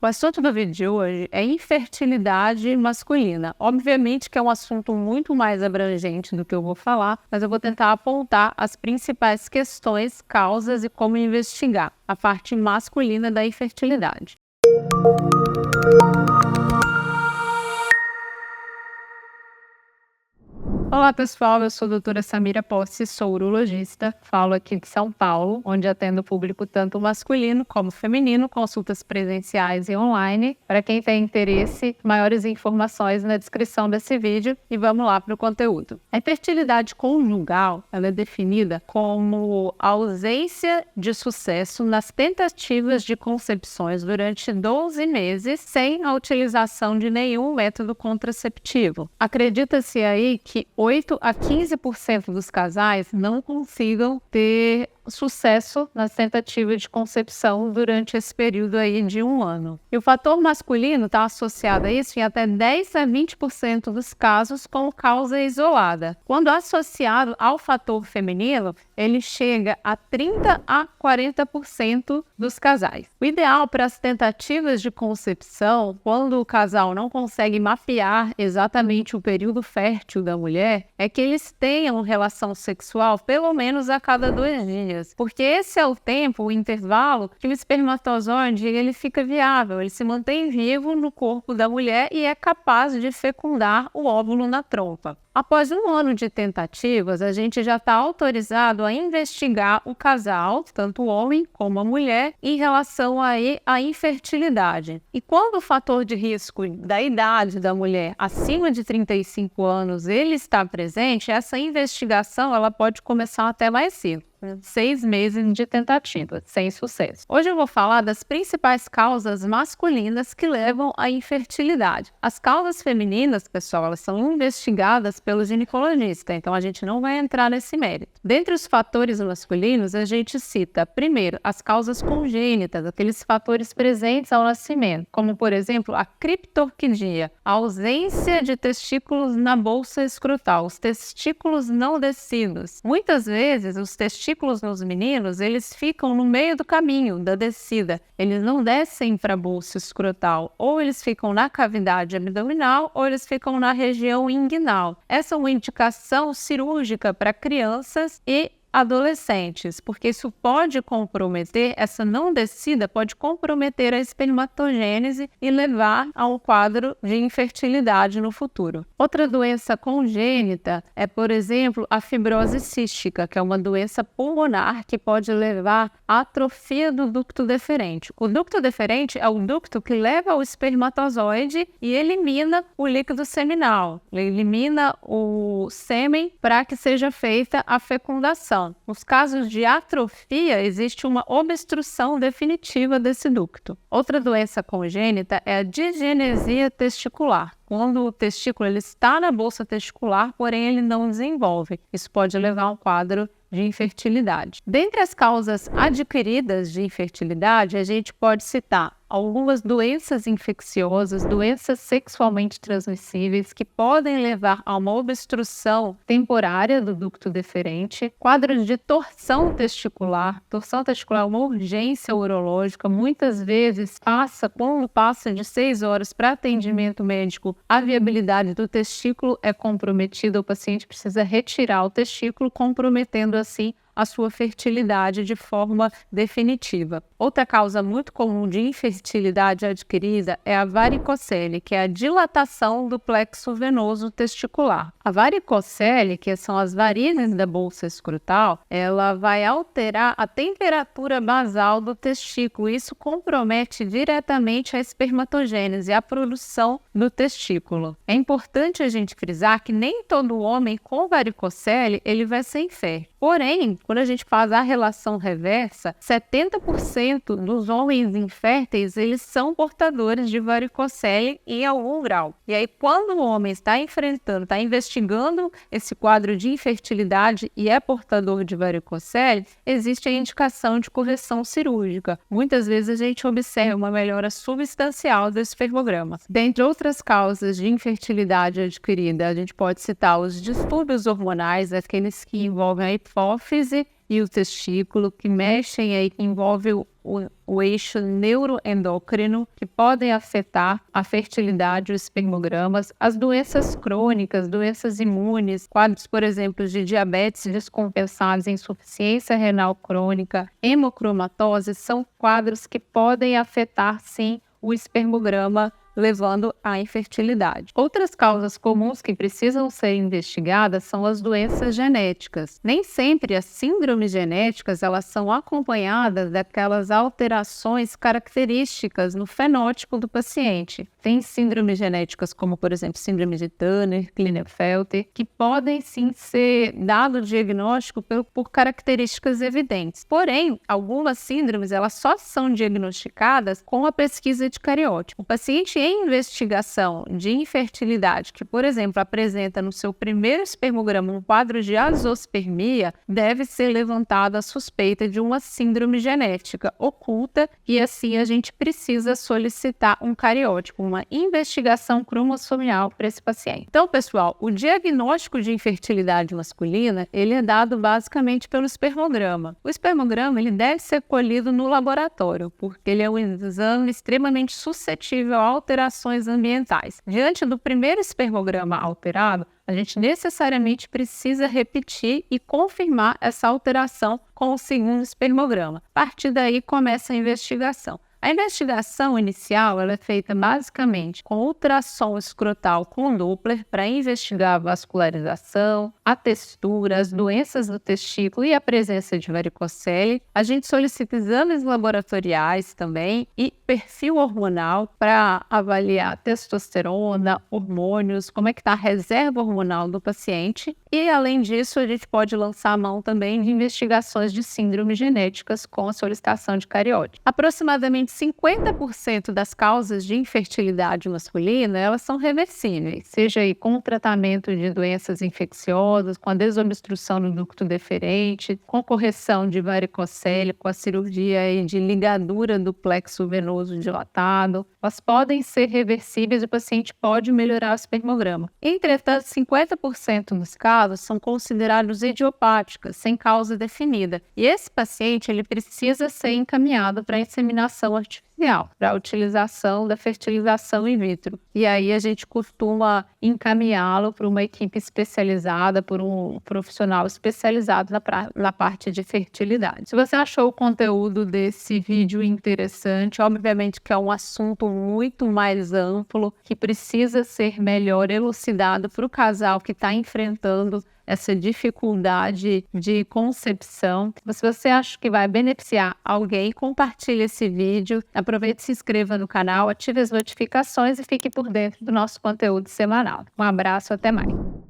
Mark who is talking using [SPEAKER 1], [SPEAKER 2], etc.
[SPEAKER 1] O assunto do vídeo de hoje é infertilidade masculina. Obviamente que é um assunto muito mais abrangente do que eu vou falar, mas eu vou tentar apontar as principais questões, causas e como investigar a parte masculina da infertilidade. Olá pessoal, eu sou a doutora Samira Posse, sou urologista, falo aqui de São Paulo, onde atendo o público tanto masculino como feminino, consultas presenciais e online. Para quem tem interesse, maiores informações na descrição desse vídeo e vamos lá para o conteúdo. A infertilidade conjugal ela é definida como a ausência de sucesso nas tentativas de concepções durante 12 meses sem a utilização de nenhum método contraceptivo. Acredita-se aí que 8 a 15% dos casais não consigam ter sucesso nas tentativas de concepção durante esse período aí de 1 ano. E o fator masculino está associado a isso em até 10 a 20% dos casos com causa isolada. Quando associado ao fator feminino, ele chega a 30 a 40% dos casais. O ideal para as tentativas de concepção, quando o casal não consegue mapear exatamente o período fértil da mulher, é que eles tenham relação sexual pelo menos a cada 2 dias. Porque esse é o tempo, o intervalo, que o espermatozoide ele fica viável, ele se mantém vivo no corpo da mulher e é capaz de fecundar o óvulo na trompa. Após 1 ano de tentativas, a gente já está autorizado a investigar o casal, tanto o homem como a mulher, em relação à infertilidade. E quando o fator de risco da idade da mulher acima de 35 anos ele está presente, essa investigação ela pode começar até mais cedo. 6 meses de tentativa, sem sucesso. Hoje eu vou falar das principais causas masculinas que levam à infertilidade. As causas femininas, pessoal, elas são investigadas pelo ginecologista, então a gente não vai entrar nesse mérito. Dentre os fatores masculinos, a gente cita, primeiro, as causas congênitas, aqueles fatores presentes ao nascimento, como, por exemplo, a criptorquidia, a ausência de testículos na bolsa escrotal, os testículos não descidos. Muitas vezes, os testículos nos meninos, eles ficam no meio do caminho da descida. Eles não descem para a bolsa escrotal, ou eles ficam na cavidade abdominal, ou eles ficam na região inguinal. Essa é uma indicação cirúrgica para crianças e adolescentes, porque isso pode comprometer, essa não descida pode comprometer a espermatogênese e levar a um quadro de infertilidade no futuro. Outra doença congênita é, por exemplo, a fibrose cística, que é uma doença pulmonar que pode levar à atrofia do ducto deferente. O ducto deferente é o ducto que leva o espermatozoide e elimina o líquido seminal, elimina o sêmen para que seja feita a fecundação. Nos casos de atrofia, existe uma obstrução definitiva desse ducto. Outra doença congênita é a digenesia testicular. Quando o testículo ele está na bolsa testicular, porém ele não desenvolve. Isso pode levar a um quadro de infertilidade. Dentre as causas adquiridas de infertilidade, a gente pode citar algumas doenças infecciosas, doenças sexualmente transmissíveis que podem levar a uma obstrução temporária do ducto deferente, quadros de torção testicular. Torção testicular é uma urgência urológica, muitas vezes quando passa de 6 horas para atendimento médico, a viabilidade do testículo é comprometida, o paciente precisa retirar o testículo, comprometendo assim a sua fertilidade de forma definitiva. Outra causa muito comum de infertilidade adquirida é a varicocele, que é a dilatação do plexo venoso testicular. A varicocele, que são as varizes da bolsa escrotal, ela vai alterar a temperatura basal do testículo. Isso compromete diretamente a espermatogênese, a produção do testículo. É importante a gente frisar que nem todo homem com varicocele ele vai ser infértil. Porém, quando a gente faz a relação reversa, 70% dos homens inférteis, eles são portadores de varicocele em algum grau. E aí, quando o homem está investigando esse quadro de infertilidade e é portador de varicocele, existe a indicação de correção cirúrgica. Muitas vezes a gente observa uma melhora substancial do espermograma. Dentre outras causas de infertilidade adquirida, a gente pode citar os distúrbios hormonais, aqueles que envolvem a hipófise e o testículo, que mexem aí, que envolve o eixo neuroendócrino, que podem afetar a fertilidade, os espermogramas, as doenças crônicas, doenças imunes, quadros, por exemplo, de diabetes descompensados, insuficiência renal crônica, hemocromatose, são quadros que podem afetar, sim, o espermograma, levando à infertilidade. Outras causas comuns que precisam ser investigadas são as doenças genéticas. Nem sempre as síndromes genéticas elas são acompanhadas daquelas alterações características no fenótipo do paciente. Tem síndromes genéticas como, por exemplo, síndrome de Turner, Klinefelter, que podem sim ser dado diagnóstico por características evidentes. Porém, algumas síndromes elas só são diagnosticadas com a pesquisa de cariótipo. O paciente em investigação de infertilidade, que, por exemplo, apresenta no seu primeiro espermograma um quadro de azospermia, deve ser levantada a suspeita de uma síndrome genética oculta e, assim, a gente precisa solicitar um cariótipo, uma investigação cromossomial para esse paciente. Então, pessoal, o diagnóstico de infertilidade masculina, ele é dado basicamente pelo espermograma. O espermograma, ele deve ser colhido no laboratório, porque ele é um exame extremamente suscetível a alterações ambientais. Diante do primeiro espermograma alterado, a gente necessariamente precisa repetir e confirmar essa alteração com o segundo espermograma. A partir daí começa a investigação. A investigação inicial ela é feita basicamente com ultrassom escrotal com Doppler para investigar a vascularização, a textura, as doenças do testículo e a presença de varicocele. A gente solicita exames laboratoriais também e perfil hormonal para avaliar testosterona, hormônios, como é que está a reserva hormonal do paciente. E, além disso, a gente pode lançar a mão também de investigações de síndromes genéticas com a solicitação de cariótipo. Aproximadamente 50% das causas de infertilidade masculina, elas são reversíveis, seja aí com o tratamento de doenças infecciosas, com a desobstrução do ducto deferente, com correção de varicocele, com a cirurgia aí de ligadura do plexo venoso dilatado. Elas podem ser reversíveis e o paciente pode melhorar o espermograma. Entretanto, 50% dos casos são considerados idiopáticas, sem causa definida. E esse paciente ele precisa ser encaminhado para a inseminação artificial, para a utilização da fertilização in vitro. E aí a gente costuma encaminhá-lo para uma equipe especializada, por um profissional especializado na parte de fertilidade. Se você achou o conteúdo desse vídeo interessante, obviamente que é um assunto muito mais amplo, que precisa ser melhor elucidado para o casal que está enfrentando essa dificuldade de concepção. Se você acha que vai beneficiar alguém, compartilhe esse vídeo, aproveite e se inscreva no canal, ative as notificações e fique por dentro do nosso conteúdo semanal. Um abraço, até mais!